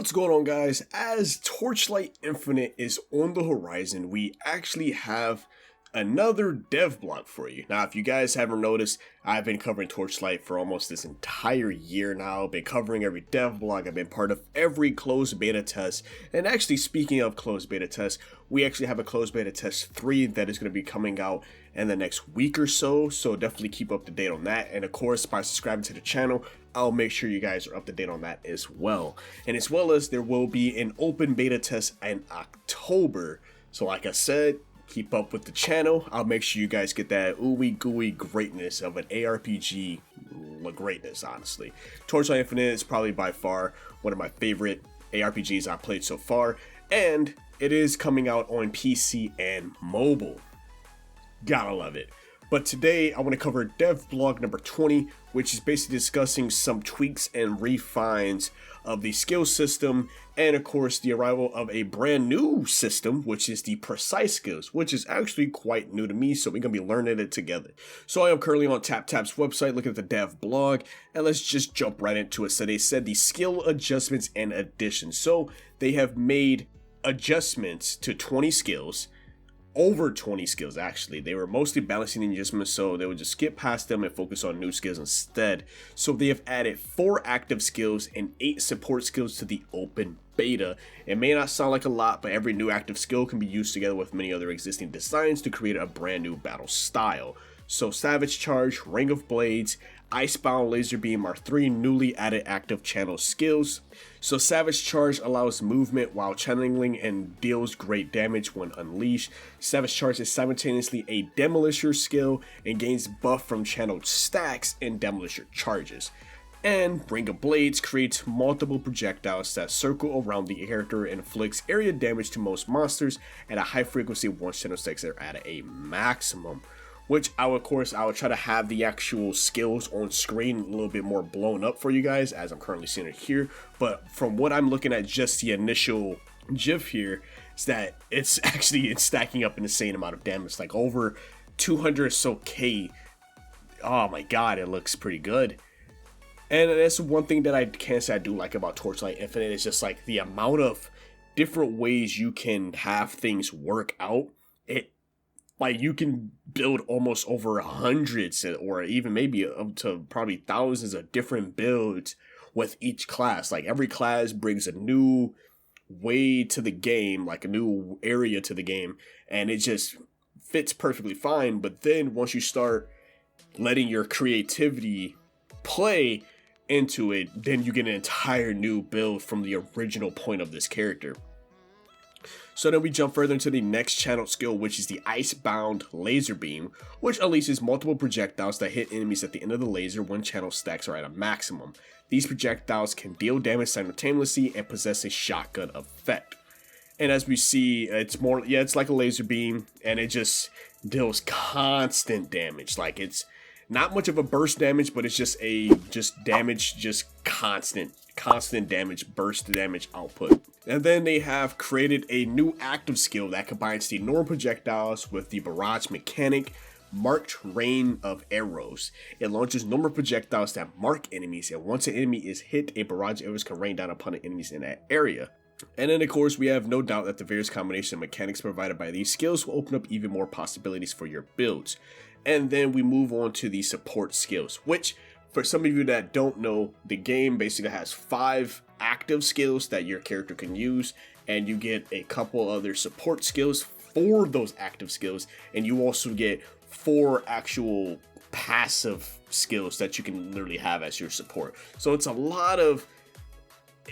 What's going on, guys? As Torchlight Infinite is on the horizon, we actually have another dev blog for you. Now, if you guys haven't noticed, I've been covering Torchlight for almost this entire year now. I've been covering every dev blog. I've been part of every closed beta test. And actually, speaking of closed beta tests, we actually have a closed beta test 3 that is going to be coming out in the next week or so. So definitely keep up to date on that. And of course, by subscribing to the channel, I'll make sure you guys are up to date on that as well. And as well as there will be an open beta test in October. So like I said, keep up with the channel. I'll make sure you guys get that ooey gooey greatness of an ARPG greatness, honestly. Torchlight Infinite is probably by far one of my favorite ARPGs I've played so far. And it is coming out on PC and mobile. Gotta love it. But today I want to cover dev blog number 20, which is basically discussing some tweaks and refines of the skill system, and of course the arrival of a brand new system, which is the precise skills, which is actually quite new to me, so we're going to be learning it together. So I am currently on TapTap's website looking at the dev blog, and let's just jump right into it. So they said the skill adjustments and additions. So they have made adjustments to 20 skills. Over 20 skills, actually. They were mostly balancing the adjustments, so they would just skip past them and focus on new skills instead. So they have added 4 active skills and 8 support skills to the open beta. It may not sound like a lot, but every new active skill can be used together with many other existing designs to create a brand new battle style. So Savage Charge, Ring of Blades, Icebound, Laser Beam are 3 newly added active channel skills. So Savage Charge allows movement while channeling and deals great damage when unleashed. Savage Charge is simultaneously a Demolisher skill and gains buff from channeled stacks and Demolisher charges. And Ring of Blades creates multiple projectiles that circle around the character and inflicts area damage to most monsters at a high frequency once channel stacks are at a maximum. Which I would try to have the actual skills on screen a little bit more blown up for you guys, as I'm currently seeing it here. But from what I'm looking at, just the initial GIF here, is that it's stacking up an insane amount of damage, like over 200 or so K. Oh my god, it looks pretty good. And that's one thing that I can say I do like about Torchlight Infinite, is just like the amount of different ways you can have things work out. Like, you can build almost over hundreds or even maybe up to probably thousands of different builds with each class. Like, every class brings a new way to the game, like a new area to the game, and it just fits perfectly fine. But then once you start letting your creativity play into it, then you get an entire new build from the original point of this character. So then we jump further into the next channel skill, which is the Icebound Laser Beam, which unleashes multiple projectiles that hit enemies at the end of the laser when channel stacks are at a maximum. These projectiles can deal damage simultaneously and possess a shotgun effect. And as we see, it's like a laser beam, and it just deals constant damage. Like, it's not much of a burst damage, but it's just constant damage, burst damage output. And then they have created a new active skill that combines the normal projectiles with the barrage mechanic, Marked Rain of Arrows. It launches normal projectiles that mark enemies, and once an enemy is hit, a barrage of arrows can rain down upon the enemies in that area. And then of course we have no doubt that the various combination of mechanics provided by these skills will open up even more possibilities for your builds. And then we move on to the support skills, which, for some of you that don't know, the game basically has 5 active skills that your character can use, and you get a couple other support skills for those active skills, and you also get 4 actual passive skills that you can literally have as your support. So it's a lot of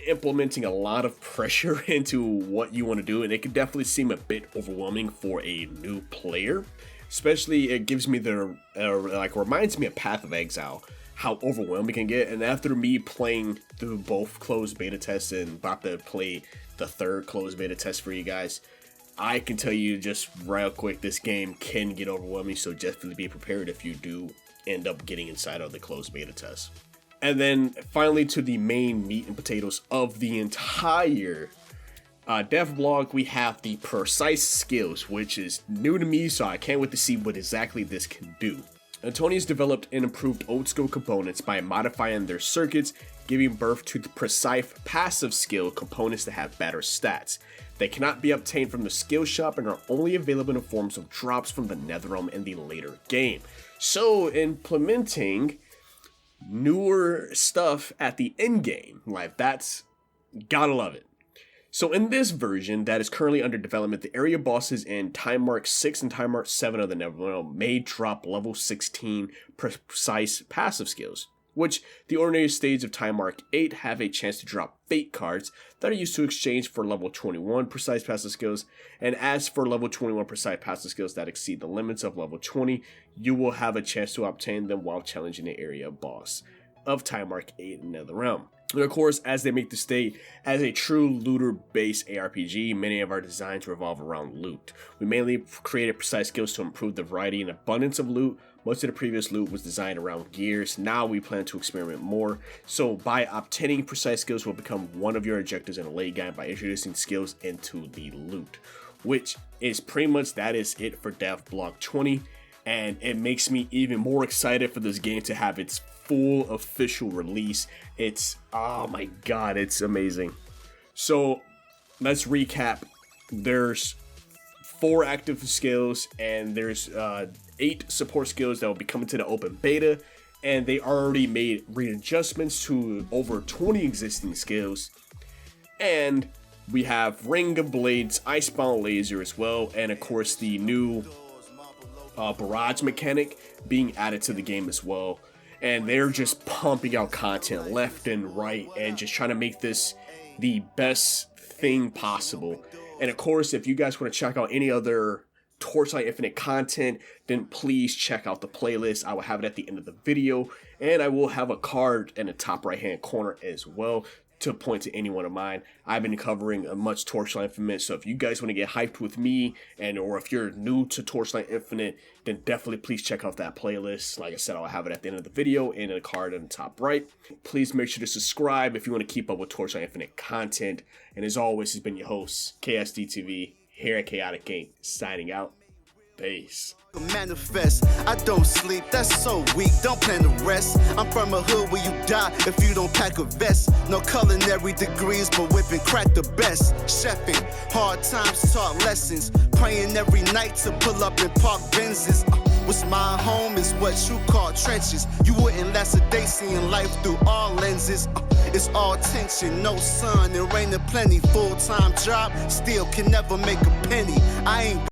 implementing a lot of pressure into what you want to do, and it can definitely seem a bit overwhelming for a new player. Especially, it gives me reminds me of Path of Exile, how overwhelming it can get. And after me playing through both closed beta tests and about to play the 3rd closed beta test for you guys, I can tell you just real quick, this game can get overwhelming, so definitely be prepared if you do end up getting inside of the closed beta test. And then finally, to the main meat and potatoes of the entire dev blog, we have the precise skills, which is new to me, so I can't wait to see what exactly this can do. And Tony's developed and improved old school components by modifying their circuits giving birth to the precise passive skill components that have better stats. They cannot be obtained from the skill shop and are only available in forms of drops from the Netherrealm in the later game. So implementing newer stuff at the end game, like that's gotta love it. So in this version that is currently under development, the area bosses in Time Mark 6 and Time Mark 7 of the Netherrealm may drop level 16 precise passive skills, which the ordinary stage of Time Mark 8 have a chance to drop fate cards that are used to exchange for level 21 precise passive skills, and as for level 21 precise passive skills that exceed the limits of level 20, you will have a chance to obtain them while challenging the area boss of Time Mark 8 in Netherrealm. And of course, as they make the state as a true looter-based ARPG, many of our designs revolve around loot. We mainly created precise skills to improve the variety and abundance of loot. Most of the previous loot was designed around gears. Now we plan to experiment more. So by obtaining precise skills will become one of your objectives in a late game by introducing skills into the loot. Which is pretty much, that is it for Dev Block 20. And it makes me even more excited for this game to have its full official release. It's, oh my god, it's amazing. So let's recap. There's 4 active skills and there's 8 support skills that will be coming to the open beta, and they already made readjustments to over 20 existing skills. And we have Ring of Blades, Icebound laser as well, and of course the new barrage mechanic being added to the game as well. And they're just pumping out content left and right and just trying to make this the best thing possible. And of course, if you guys want to check out any other Torchlight Infinite content, then please check out the playlist. I will have it at the end of the video, and I will have a card in the top right hand corner as well to point to any one of mine. I've been covering much Torchlight Infinite, so if you guys want to get hyped with me, and or if you're new to Torchlight Infinite, then definitely please check out that playlist. Like I said, I'll have it at the end of the video and a card in the top right. Please make sure to subscribe if you want to keep up with Torchlight Infinite content. And as always, it's been your host, KSDTV, here at Chaotic Game, signing out. Peace. Manifest, I don't sleep, that's so weak, don't plan to rest. I'm from a hood where you die if you don't pack a vest. No culinary degrees, but whipping crack the best. Chefing, hard times taught lessons. Praying every night to pull up in park Benzes. What's my home is what you call trenches. You wouldn't last a day seeing life through all lenses. It's all tension, no sun, and rain and plenty. Full-time job, still can never make a penny. I ain't